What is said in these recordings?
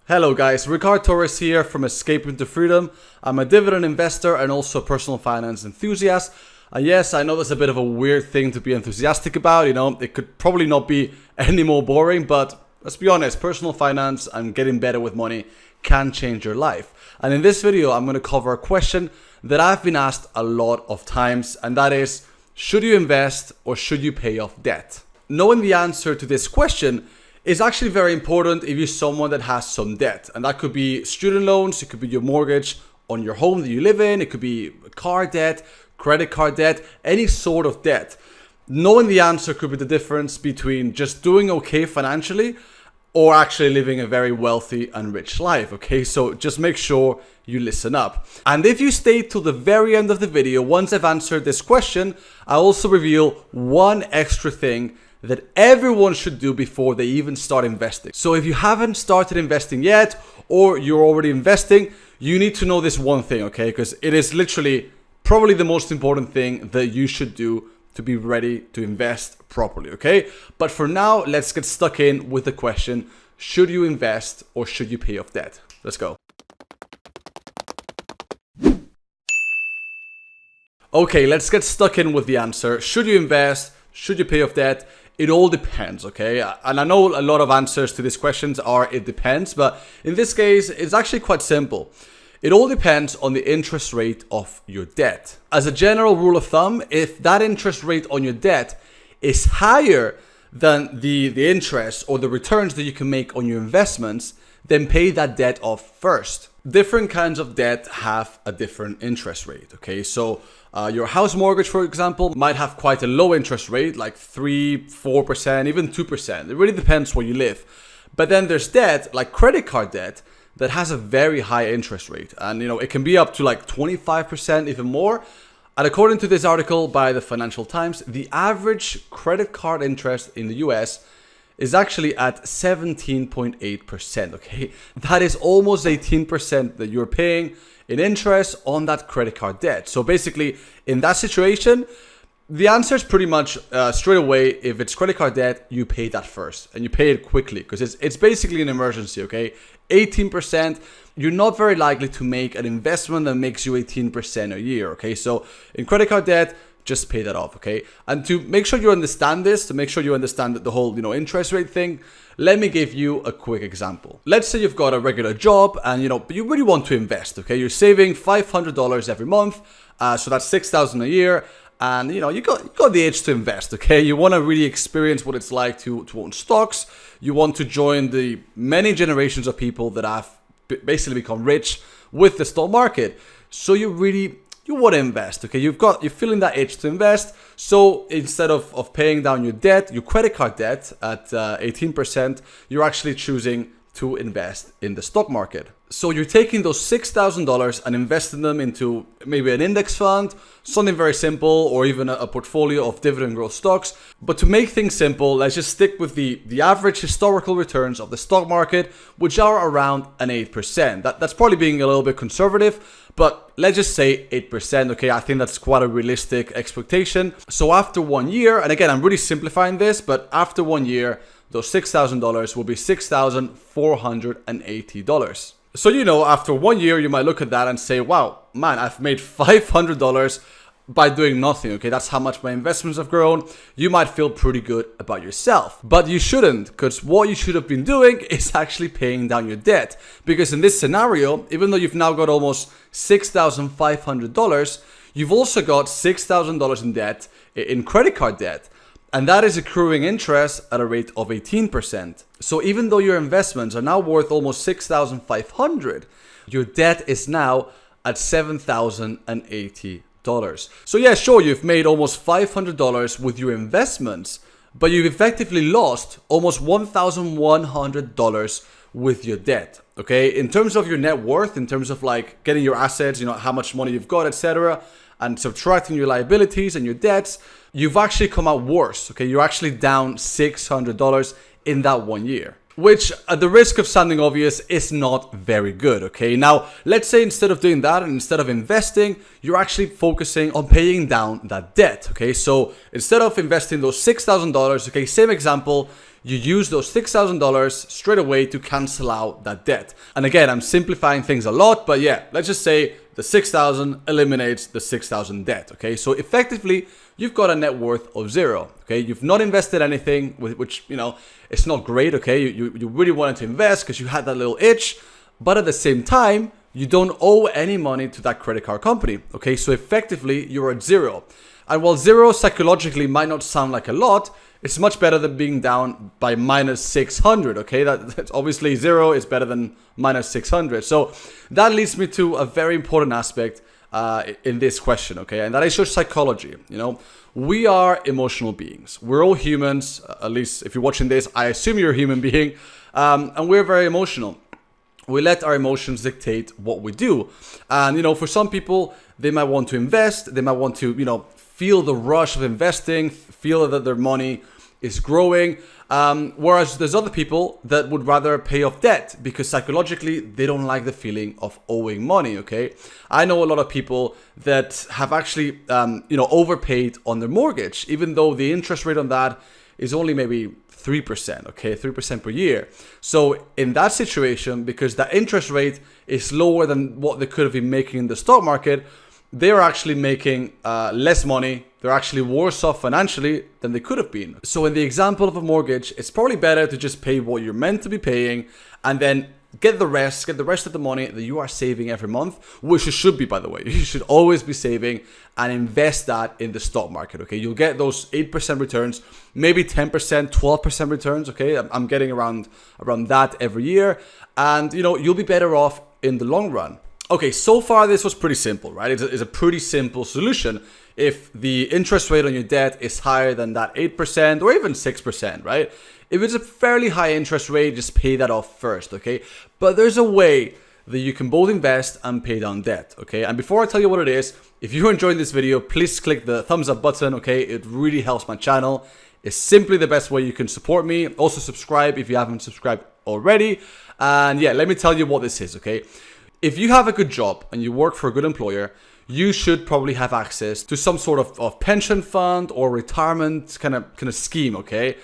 Hello guys, Ricardo Torres here from Escaping to Freedom. I'm a dividend investor and also a personal finance enthusiast. And yes, I know that's a bit of a weird thing to be enthusiastic about, it could probably not be any more boring, but let's be honest, personal finance and getting better with money can change your life. And in this video, I'm going to cover a question that I've been asked a lot of times, and that is, should you invest or should you pay off debt? Knowing the answer to this question is actually very important if you're someone that has some debt. And that could be student loans, it could be your mortgage on your home that you live in, it could be car debt, credit card debt, any sort of debt. Knowing the answer could be the difference between just doing okay financially or actually living a very wealthy and rich life, okay? So just make sure you listen up. And if you stay till the very end of the video, once I've answered this question, I also reveal one extra thing that everyone should do before they even start investing. So if you haven't started investing yet, or you're already investing, you need to know this one thing, okay? Because it is literally probably the most important thing that you should do to be ready to invest properly, okay? But for now, let's get stuck in with the question, should you invest or should you pay off debt? Let's go. Okay, let's get stuck in with the answer. Should you invest? Should you pay off debt? It all depends, okay? And I know a lot of answers to these questions are it depends, but in this case, it's actually quite simple. It all depends on the interest rate of your debt. As a general rule of thumb, if that interest rate on your debt is higher than the interest or the returns that you can make on your investments, then pay that debt off first. Different kinds of debt have a different interest rate, okay? So your house mortgage, for example, might have quite a low interest rate, like 3, 4%, even 2%. It really depends where you live. But then there's debt, like credit card debt, that has a very high interest rate. And it can be up to like 25%, even more. And according to this article by the Financial Times, the average credit card interest in the US is actually at 17.8%, okay? That is almost 18% that you're paying in interest on that credit card debt. So basically, in that situation, the answer is pretty much straight away, if it's credit card debt, you pay that first and you pay it quickly because it's basically an emergency, okay? 18%, you're not very likely to make an investment that makes you 18% a year, okay? So in credit card debt, just pay that off, okay? And to make sure you understand this, to make sure you understand the whole, interest rate thing, let me give you a quick example. Let's say you've got a regular job and, but you really want to invest, okay? You're saving $500 every month, so that's $6,000 a year. And, you got the itch to invest, okay? You want to really experience what it's like to own stocks. You want to join the many generations of people that have basically become rich with the stock market. So you want to invest, okay? You're feeling that itch to invest. So instead of paying down your debt, your credit card debt at 18%, you're actually choosing to invest in the stock market. So you're taking those $6,000 and investing them into maybe an index fund, something very simple, or even a portfolio of dividend growth stocks. But to make things simple, let's just stick with the average historical returns of the stock market, which are around an 8%. That's probably being a little bit conservative, but let's just say 8%, okay? I think that's quite a realistic expectation. So after 1 year, and again, I'm really simplifying this, but after 1 year, those $6,000 will be $6,480. So, after 1 year, you might look at that and say, wow, man, I've made $500 by doing nothing, okay? That's how much my investments have grown. You might feel pretty good about yourself, but you shouldn't, because what you should have been doing is actually paying down your debt. Because in this scenario, even though you've now got almost $6,500, you've also got $6,000 in debt, in credit card debt. And that is accruing interest at a rate of 18%. So even though your investments are now worth almost $6,500, your debt is now at $7,080. So yeah, sure, you've made almost $500 with your investments, but you've effectively lost almost $1,100 with your debt, okay? In terms of your net worth, in terms of like getting your assets, how much money you've got, etc., and subtracting your liabilities and your debts, you've actually come out worse, okay? You're actually down $600 in that 1 year, which at the risk of sounding obvious is not very good, okay? Now, let's say instead of doing that and instead of investing, you're actually focusing on paying down that debt, okay? So instead of investing those $6,000, okay, same example, you use those $6,000 straight away to cancel out that debt. And again, I'm simplifying things a lot, but yeah, let's just say the 6,000 eliminates the 6,000 debt, okay? So effectively, you've got a net worth of zero, okay? You've not invested anything, which, you know, it's not great, okay? You really wanted to invest because you had that little itch, but at the same time, you don't owe any money to that credit card company, okay? So effectively, you're at zero. And while zero psychologically might not sound like a lot, it's much better than being down by minus 600, okay? That's obviously zero is better than minus 600. So that leads me to a very important aspect in this question, okay? And that is your psychology, you know? We are emotional beings. We're all humans, at least if you're watching this, I assume you're a human being, and we're very emotional. We let our emotions dictate what we do. And, you know, for some people, they might want to invest. They might want to, you know, feel the rush of investing, feel that their money is growing. Whereas there's other people that would rather pay off debt because psychologically, they don't like the feeling of owing money, okay? I know a lot of people that have actually, you know, overpaid on their mortgage, even though the interest rate on that is only maybe 3%, okay, 3% per year. So in that situation, because the interest rate is lower than what they could have been making in the stock market, they're actually making less money. They're actually worse off financially than they could have been. So in the example of a mortgage, it's probably better to just pay what you're meant to be paying and then get the rest of the money that you are saving every month, which you should be, by the way. You should always be saving and invest that in the stock market, okay? You'll get those 8% returns, maybe 10%, 12% returns, okay? I'm getting around that every year. And, you know, you'll be better off in the long run. Okay, so far this was pretty simple, right? It's a pretty simple solution. If the interest rate on your debt is higher than that 8% or even 6%, right? If it's a fairly high interest rate, just pay that off first, okay? But there's a way that you can both invest and pay down debt, okay? And before I tell you what it is, if you're enjoying this video, please click the thumbs up button, okay? It really helps my channel. It's simply the best way you can support me. Also subscribe if you haven't subscribed already. And yeah, let me tell you what this is, okay? If you have a good job and you work for a good employer, you should probably have access to some sort of pension fund or retirement kind of scheme, okay?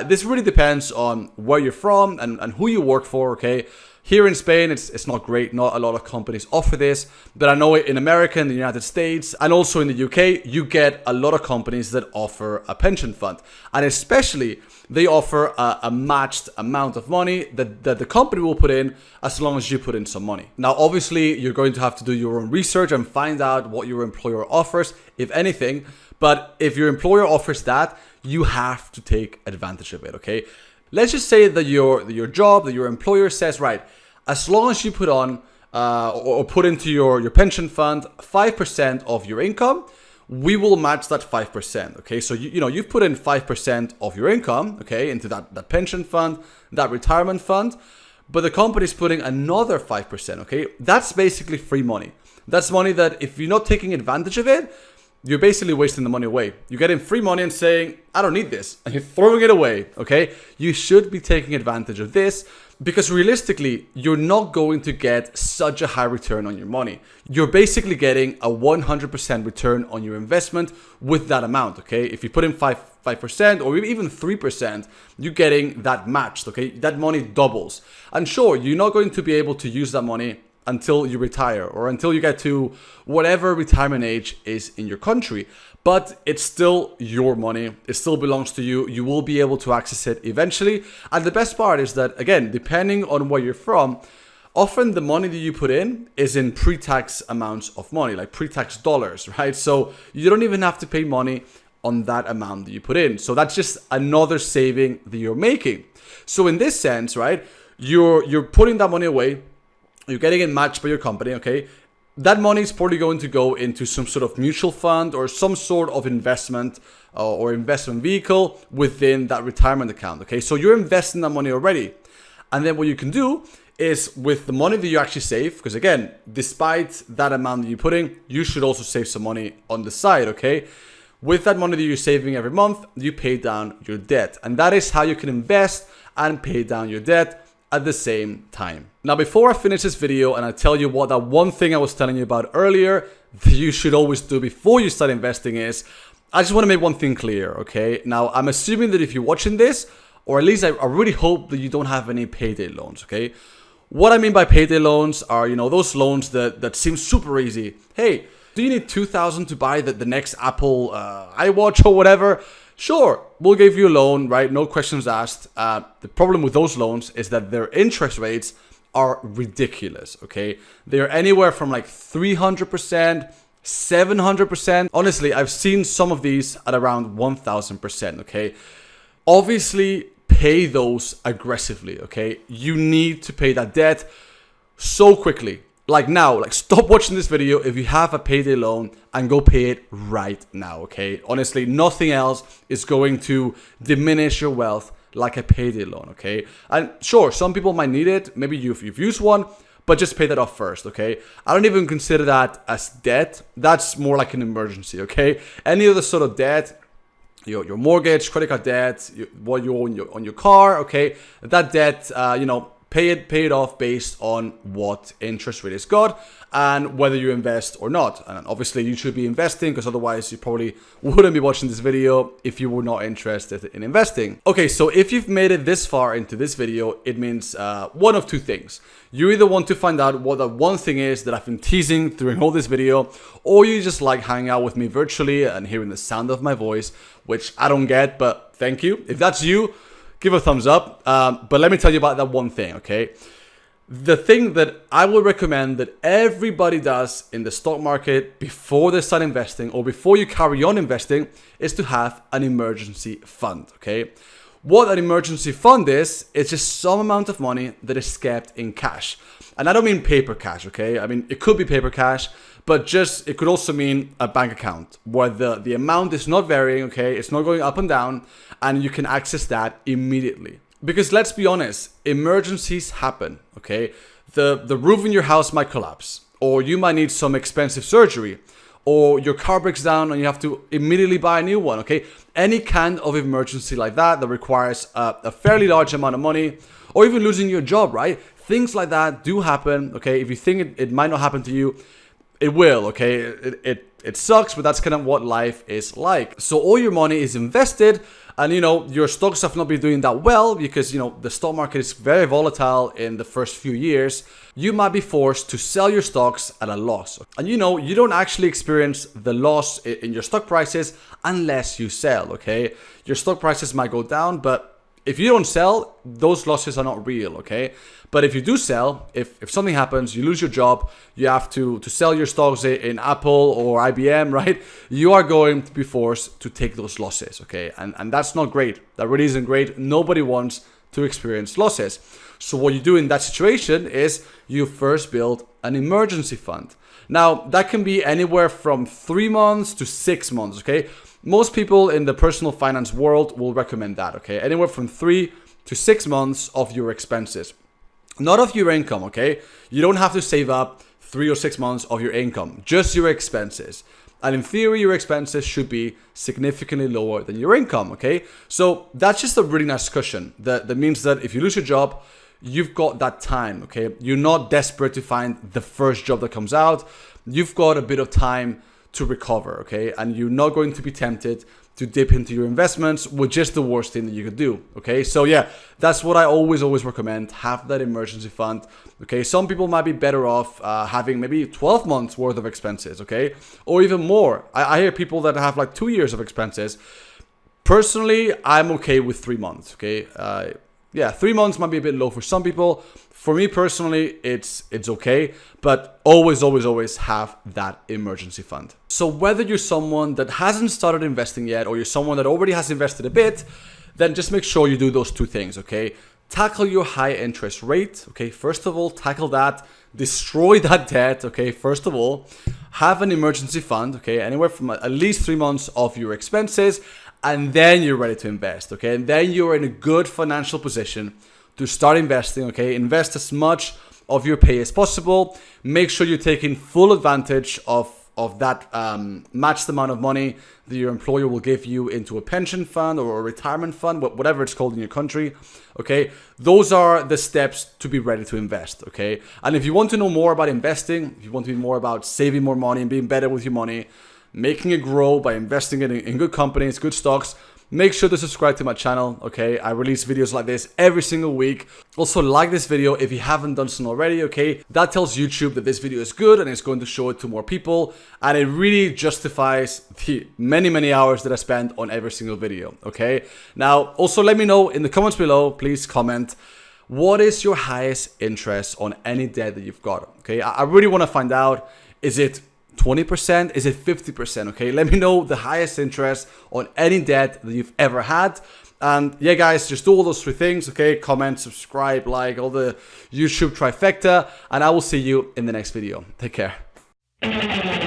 This really depends on where you're from and who you work for, okay? Here in Spain, it's not great. Not a lot of companies offer this, but I know in America, in the United States, and also in the UK, you get a lot of companies that offer a pension fund. And especially, they offer a matched amount of money that the company will put in as long as you put in some money. Now, obviously, you're going to have to do your own research and find out what your employer offers, if anything. But if your employer offers that, you have to take advantage of it, okay? Let's just say that your job, that your employer says, right, as long as you put on or put into your pension fund 5% of your income, we will match that 5%, okay? So, you know, you've put in 5% of your income, okay, into that pension fund, that retirement fund, but the company's putting another 5%, okay? That's basically free money. That's money that if you're not taking advantage of it, you're basically wasting the money away. You're getting free money and saying, I don't need this, and you're throwing it away, okay? You should be taking advantage of this because realistically, you're not going to get such a high return on your money. You're basically getting a 100% return on your investment with that amount, okay? If you put in 5% or even 3%, you're getting that matched, okay? That money doubles. And sure, you're not going to be able to use that money until you retire or until you get to whatever retirement age is in your country. But it's still your money. It still belongs to you. You will be able to access it eventually. And the best part is that, again, depending on where you're from, often the money that you put in is in pre-tax amounts of money, like pre-tax dollars, right? So you don't even have to pay money on that amount that you put in. So that's just another saving that you're making. So in this sense, right, you're putting that money away. You're getting it matched by your company, okay? That money is probably going to go into some sort of mutual fund or some sort of investment or investment vehicle within that retirement account, okay? So you're investing that money already. And then what you can do is with the money that you actually save, because again, despite that amount that you put in, you should also save some money on the side, okay? With that money that you're saving every month, you pay down your debt. And that is how you can invest and pay down your debt at the same time. Now, before I finish this video and I tell you what that one thing I was telling you about earlier that you should always do before you start investing is, I just want to make one thing clear, okay? Now, I'm assuming that if you're watching this, or at least I really hope that you don't have any payday loans, okay? What I mean by payday loans are, those loans that seem super easy. Hey, do you need $2,000 to buy the next Apple iWatch or whatever? Sure, we'll give you a loan, right? No questions asked. The problem with those loans is that their interest rates are ridiculous, okay? They're anywhere from like 300%, 700%. Honestly, I've seen some of these at around 1000%, okay? Obviously, pay those aggressively, okay? You need to pay that debt so quickly. Like now, like stop watching this video if you have a payday loan and go pay it right now, okay? Honestly, nothing else is going to diminish your wealth like a payday loan, okay? And sure, some people might need it. Maybe you've used one, but just pay that off first, okay? I don't even consider that as debt. That's more like an emergency, okay? Any other sort of debt, your mortgage, credit card debt, what you own on your car, okay? That debt, pay it off based on what interest rate it's got and whether you invest or not. And obviously you should be investing, because otherwise you probably wouldn't be watching this video if you were not interested in investing. Okay, so if you've made it this far into this video, it means one of two things. You either want to find out what that one thing is that I've been teasing during all this video, or you just like hanging out with me virtually and hearing the sound of my voice, which I don't get, but thank you. If that's you, give a thumbs up. But let me tell you about that one thing, okay? The thing that I would recommend that everybody does in the stock market before they start investing or before you carry on investing is to have an emergency fund, okay? What an emergency fund is just some amount of money that is kept in cash. And I don't mean paper cash, okay? I mean, it could be paper cash, but it could also mean a bank account where the amount is not varying, okay? It's not going up and down, and you can access that immediately. Because let's be honest, emergencies happen, okay? The roof in your house might collapse, or you might need some expensive surgery, or your car breaks down and you have to immediately buy a new one, okay? Any kind of emergency like that requires a fairly large amount of money, or even losing your job, right? Things like that do happen, okay? If you think it might not happen to you, it will, okay? It sucks, but that's kind of what life is like. So all your money is invested, and your stocks have not been doing that well because the stock market is very volatile in the first few years. You might be forced to sell your stocks at a loss. And you don't actually experience the loss in your stock prices unless you sell, okay? Your stock prices might go down, but if you don't sell, those losses are not real, okay? But if you do sell, if something happens, you lose your job, you have to sell your stocks in Apple or IBM, right? You are going to be forced to take those losses, okay? And that's not great. That really isn't great. Nobody wants to experience losses. So what you do in that situation is you first build an emergency fund. Now, that can be anywhere from 3 months to 6 months, okay? Most people in the personal finance world will recommend that, okay? Anywhere from 3 to 6 months of your expenses. Not of your income, okay? You don't have to save up 3 or 6 months of your income, just your expenses. And in theory, your expenses should be significantly lower than your income, okay? So that's just a really nice cushion. That means that if you lose your job, you've got that time, okay? You're not desperate to find the first job that comes out. You've got a bit of time to recover, okay? And you're not going to be tempted to dip into your investments, which is the worst thing that you could do, okay? So yeah, that's what I always recommend. Have that emergency fund, okay? Some people might be better off having maybe 12 months worth of expenses, okay? Or even more. I hear people that have like 2 years of expenses. Personally, I'm okay with 3 months, okay? 3 months might be a bit low for some people. For me personally, it's okay, but always have that emergency fund. So whether you're someone that hasn't started investing yet, or you're someone that already has invested a bit, then just make sure you do those two things, okay? Tackle your high interest rate, okay? First of all, tackle that, destroy that debt, okay? First of all, have an emergency fund, okay? Anywhere from at least 3 months of your expenses, and then you're ready to invest, okay? And then you're in a good financial position to start investing, okay? Invest as much of your pay as possible. Make sure you're taking full advantage of that matched amount of money that your employer will give you into a pension fund or a retirement fund, whatever it's called in your country, okay? Those are the steps to be ready to invest, okay? And if you want to know more about investing, if you want to be more about saving more money and being better with your money, making it grow by investing it in good companies, good stocks, make sure to subscribe to my channel, okay? I release videos like this every single week. Also, like this video if you haven't done so already, okay? That tells YouTube that this video is good and it's going to show it to more people. And it really justifies the many hours that I spend on every single video, okay? Now, also let me know in the comments below, please comment, what is your highest interest on any debt that you've got, okay? I really want to find out, is it 20%? Is it 50%? Okay, let me know the highest interest on any debt that you've ever had. And yeah, guys, just do all those three things, okay? Comment, subscribe, like, all the YouTube trifecta, and I will see you in the next video. Take care.